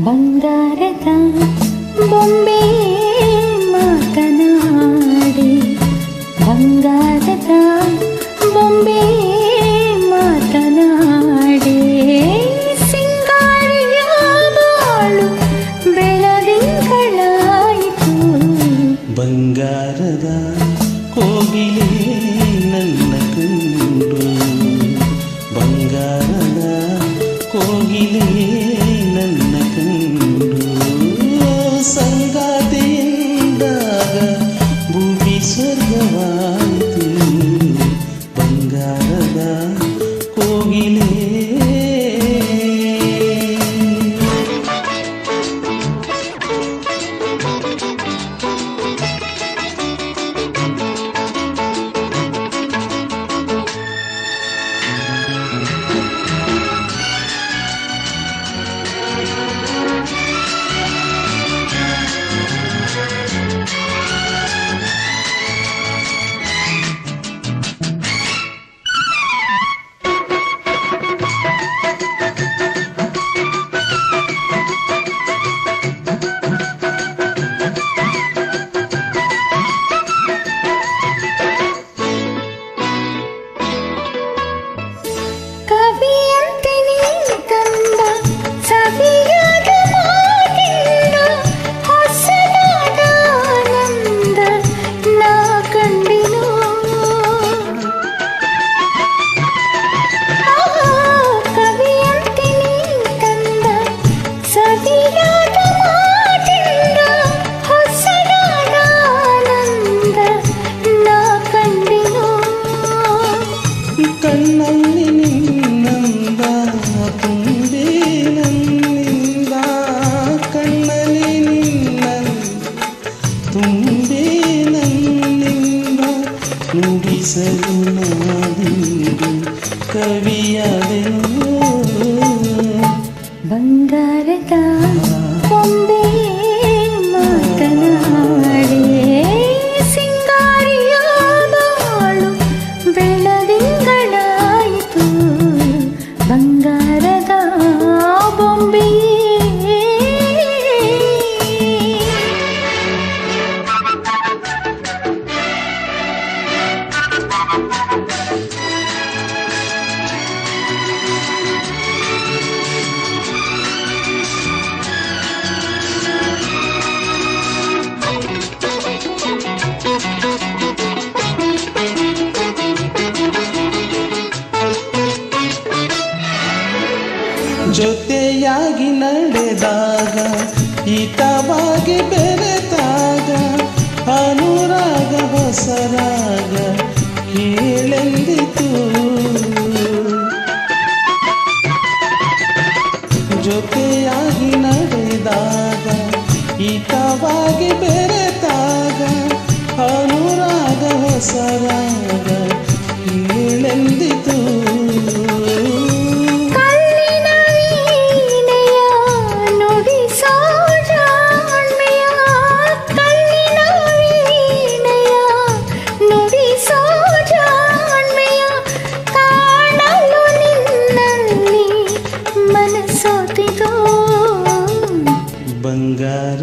ಬಂಗಾರದ ಬೊಂಬೆ ಮಾತನಾಡಿ, ಬಂಗಾರದ ಬೊಂಬೆ ಮಾತನಾಡಿ, ಸಿಂಗಾರಿಯ ಬಾಳು ಬೆಳದಿಂಗಳಾಯಿತು. ಬಂಗಾರದ ಕೋಗಿಲೆ ನನ್ನ ಕಂಡು, ಬಂಗಾರದ ಕೋಗಿಲೆ ನನ್ನ ಕಂಡು, ಸಂಗಾತಿಯಿಂದಾಗ ಭೂಮಿ ಸ್ವರ್ಗವಾಯಿತು. ಬಂಗಾರದ ಕೋಗಿಲೆ ಕಣ್ಣಲ್ಲಿ ನಿನ್ನಂದ ತುಂಬಿ ನನ್ನಿಂದ, ಕಣ್ಣಲ್ಲಿ ನಿನ್ನಂದ ತುಂಬಿ ನನ್ನಿಂದ, ನುಡಿಸಲು ನಾದಿಂದು ಕವಿಯಾದೆನು. ಬಂಗಾರದ ಬೊಂಬೆ ಮಾತನಾಡಿ, ಸಿಂಗಾರಿಯ ಬಾಳು ಬೆಳದಿಂಗಳಾಯಿತು. ಬಂಗಾರದ ಬೊಂಬೆ ಜೊತೆಯಾಗಿ ನಡೆದಾಗ, ಹಿತವಾಗಿ ಬೆರೆತಾಗ, ಅನುರಾಗ ಹೊಸರಾಗ ಕೇಳೆಂದಿತು. ಜೊತೆಯಾಗಿ ನಡೆದಾಗ, ಹಿತವಾಗಿ ಬೆರೆತಾಗ, ಅನುರಾಗ ಹೊಸರಾಗ ಕೇಳೆಂದಿತು. ಬಂಗಾರ